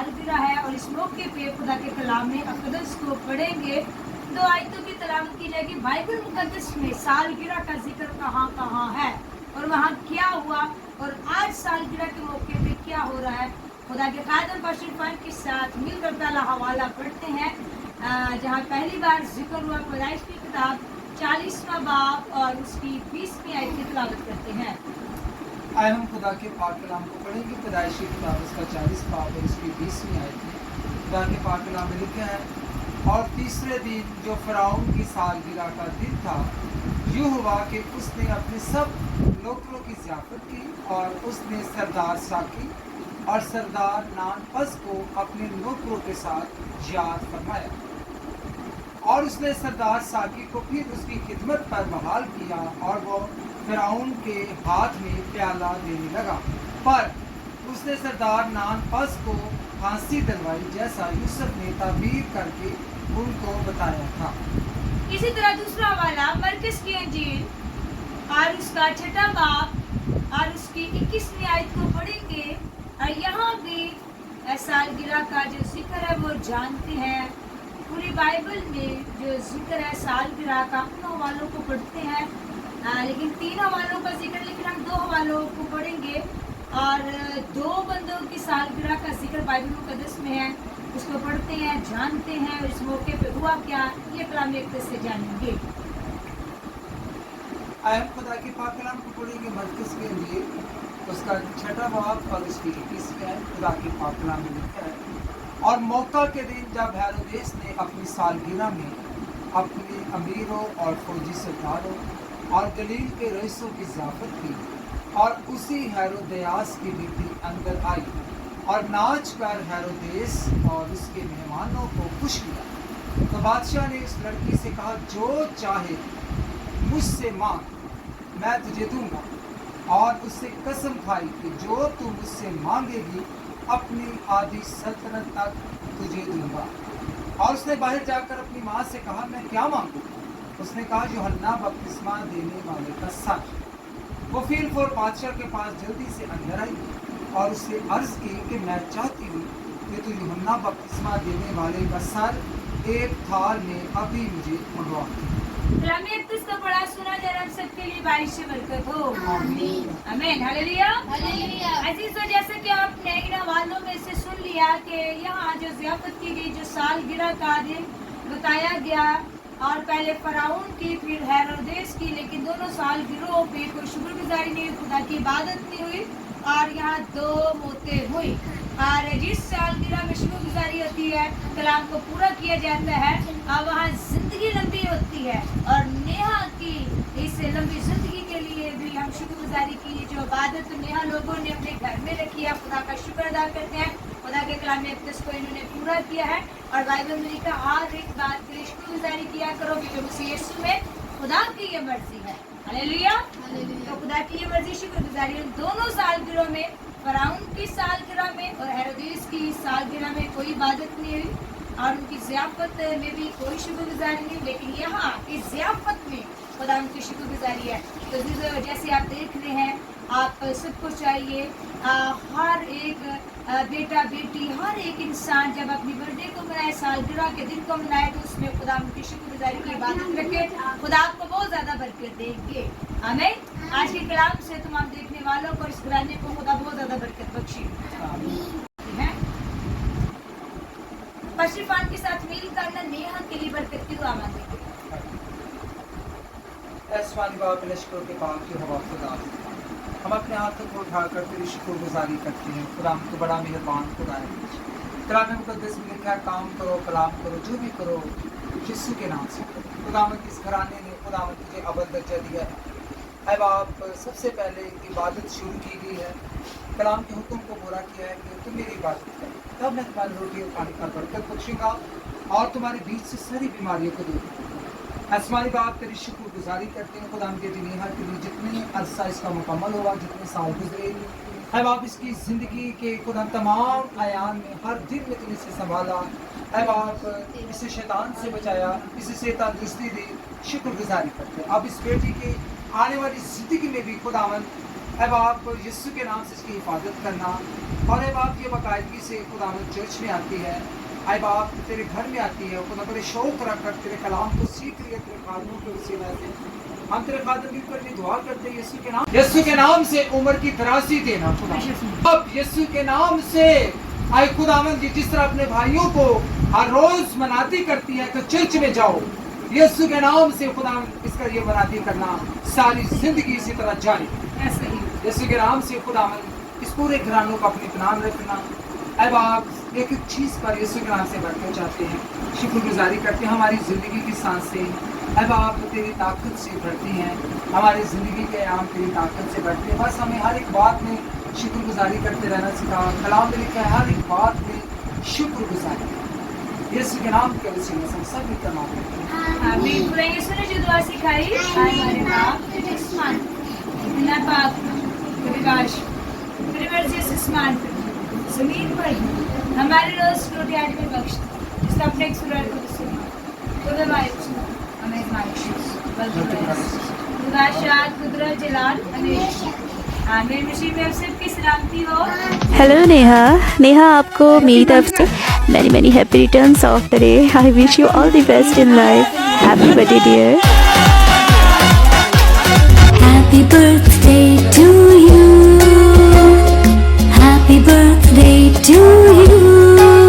सालगिरह है और इस मौके पे खुदा के कलाम में अक़दस को पढ़ेंगे। 2 आयतों की तलावत की जाएगी। बाइबल मुक़द्दस में सालगिरह का जिक्र कहाँ कहाँ है और वहाँ क्या हुआ और आज सालगिरह के मौके पे क्या हो रहा है। खुदा के कायदे पाक के साथ मिलकर पहला हवाला पढ़ते हैं, जहाँ पहली बार जिक्र हुआ पैदाइश की किताब 40वां बाब और उसकी 20वीं आयत की तलावत करते हैं। आए हम खुदा के पाक कलाम को पढ़ेंगे। पैदाइश की किताब उसका 40 बाब और उसकी 20वीं आयत में खुदा के पाक कलाम में लिखा है, और तीसरे दिन जो फ़िरौन की सालगिरह का दिन था, यूँ हुआ कि उसने अपने सब नौकरों की ज़ियाफ़त की और उसने सरदार साकी और सरदार नानपस को अपने नौकरों के साथ याद फरमाया, और उसने सरदार साकी को फिर उसकी खिदमत पर बहाल किया और वो फ़िरौन के हाथ में प्याला देने लगा। पर उसने सरदार नानपस को फांसी दिलवाई, जैसा यूसुफ ने ताबीर करके उनको बताया था। इसी तरह दूसरा हवाला मरकस की अंजील और उसका 6वां बाब और उसकी 21वीं आयत को पढ़ेंगे। और यहाँ भी सालगिरह का जो जिक्र है वो जानते हैं। पूरी बाइबल में जो जिक्र है सालगिरह का उन हवालों को पढ़ते हैं, लेकिन 3 हवालों का जिक्र, लेकिन हम 2 हवालों को पढ़ेंगे और 2 बंदों की सालगिरह का जिक्र बाइबल मुक़द्दस में है, उसको पढ़ते हैं, जानते हैं और इस मौके पे हुआ क्या ये कलाम एक से जानेंगे। आए हम खुदा के पाक कलाम को पढ़ेंगे। मरकस के लिए उसका 6वां बाब और उसकी 21वीं आयत खुदा के पाक कलाम में लिखा है, और मौका के दिन जब हेरोदेस ने अपनी सालगिरह में अपने अमीरों और फौजी सरदारों और गलील के रईसों की ज़ियाफ़त की, और उसी हेरोदियास की बेटी अंदर आई और नाच कर हेरोदेस और उसके मेहमानों को खुश किया। तो बादशाह ने इस लड़की से कहा, जो चाहे मुझसे मांग, मैं तुझे दूंगा। और उससे कसम खाई कि जो तू मुझसे मांगेगी अपनी आधी सल्तनत तक तुझे दूंगा। और उसने बाहर जाकर अपनी माँ से कहा, मैं क्या मांगूँ? उसने कहा, यूहन्ना बपतिस्मा देने वाले का सर। वो फौर बादशाह के पास जल्दी से अंदर आई और उससे अर्ज़ की कि मैं चाहती हूँ कि तू यूहन्ना बपतिस्मा देने वाले का सर एक थाल में अभी मुझे मंगवा। कलाम मुक़द्दस का पढ़ा सुना जरा सबके लिए बारिश से बरकत हो। आमीन। हालेलुया। अजीज़ों, जैसे कि आपने इन हवालों में से सुन लिया कि यहाँ जो ज़ियाफ़त की गई, जो सालगिरह का दिन बताया गया, और पहले फ़िरौन की फिर हेरोदेस की, लेकिन दोनों सालगिरहों पे कोई शुक्रगुजारी नहीं, खुदा की इबादत नहीं हुई और यहाँ 2 मौतें हुई। और जिस सालगिरह में शुक्रगुजारी होती है, कलाम को पूरा किया जाता है और वहाँ ज़िंदगी लंबी होती है, और नेहा की इस लंबी ज़िंदगी के लिए भी हम शुक्रगुजारी की जो इबादत नेहा लोगों ने अपने घर में रखी है, खुदा का शुक्र अदा करते हैं। खुदा के कलाम में को इन्होंने पूरा किया है और बाइबल में लिखा, हर एक बात के लिए शुक्रगुजारी किया करो जो मसीह यीशु में खुदा की ये मर्जी है। हालेलुया। तो खुदा की ये मर्जी शुक्रगुजारी उन दोनों सालगिरहों में, फ़िरौन की सालगिरह में और हेरोदेस की सालगिरह में कोई इबादत नहीं हुई और उनकी ज़ियाफ़त में भी कोई शुक्रगुजारी नहीं, लेकिन यहाँ इस ज़ियाफ़त में खुदा उनकी शुक्रगुजारी है। तो जैसे आप देख रहे हैं, आप सबको चाहिए, हर एक बेटा बेटी, हर एक इंसान जब अपनी बर्थडे को मनाए, सालगिरह के दिन को मनाए, तो उसमें खुदा उनकी शुक्रगुजारी की इबादत रखे। खुदा आपको बहुत ज़्यादा बरकत देंगे। आमीन। आज के कलाम से तमाम देखने वालों को, इस घराने को खुदा बहुत ज़्यादा बरकत बख्शे। पशुफान के साथ मिल करना नेहा के लिए बरकत की दुआ मांगेंगे। के पाक की हवा खुदा, हम अपने हाथों को उठाकर तेरी शुक्रगुजारी करते हैं। खुदा हमको बड़ा मेहरबान खुदा है। कलाम मुक़द्दस में लिखा है, काम करो, कलाम करो, जो भी करो यीशु के नाम से करो। खुदावंद इस घराने ने खुदावंद तुझे अव्वल दर्जा दिया है। अब आप सबसे पहले इबादत शुरू की गई है, कलाम के हुक्म को पूरा किया है कि तुम मेरी इबादत करो, तब मैं तुम्हारी रोटी और पानी का बरकत बख्शूंगा और तुम्हारे बीच से सारी बीमारियों को दूर करूँगा। आसमानी बाप तेरी शुक्रगुजारी करते हैं खुदा के दुनिया के लिए, जितने अरसा इसका मुकम्मल हुआ, जितने साल गुजरे, है बाप इसकी ज़िंदगी के खुदा तमाम आयाम में हर दिन में तुमने इसे संभाला, है बाप इसे शैतान से बचाया, इसे तंदुरुस्ती दी। शुक्रगुजारी करते हैं अब इस बेटी की आने वाली ज़िंदगी में भी खुदावन ऐ बाप यीशु के नाम से इसकी हिफाजत करना, और ऐ बाप ये बाकायदगी से खुदावंद चर्च में आती है, ऐ बाप तेरे घर में आती है, खुदा बड़े शौक रख कर तेरे कलाम को सीख रही है, तेरे कानून के वसीला से हम तेरे खातिर मिलकर ये दुआ करते हैं यीशु के नाम से उम्र की दराज़ी देना खुदा। अब यीशु के नाम से आए खुदावंद जिस तरह अपने भाइयों को हर रोज मनाती करती है कि चर्च में जाओ, यीशु के नाम से खुदा इसका ये मनाती करना सारी जिंदगी इसी तरह जारी। यीशु के नाम से खुदावंद इस पूरे घरानों को अपने नाम रखना। अब आप एक एक चीज़ पर यीशु के नाम से बढ़ना चाहते हैं, शुक्रगुजारी करते हैं, हमारी ज़िंदगी की सांसें अब आप तेरी ताकत से बढ़ती हैं, हमारी ज़िंदगी के आयाम तेरी ताकत से बढ़ते हैं। बस हमें हर एक बात में शुक्रगुजारी करते रहना सिखा। कलाम में लिखा है हर एक बात में शुक्रगुजारी। यीशु के नाम के वसीले से हम सब मिलकर मांगते हैं आमीन। खुदा यीशु ने जो दुआ सिखाई, हमारे बाप तेरे आसमान इतना पाक प्रकाश तेरे मर्जी से आसमान पर जमीन पर हमारे रोज रोटी आज में बख्श, जिसका अपने एक सुरार को सुना खुदा हमारे हमें खुदा शाद कुदरत जलाल हमेशा आमीन। मसीह में आप सबकी सलामती हो। हेलो नेहा, नेहा आपको मेरी तरफ से many happy returns of the day. I wish you all the best in life. Happy birthday dear. Happy birthday to you. Happy birthday to you.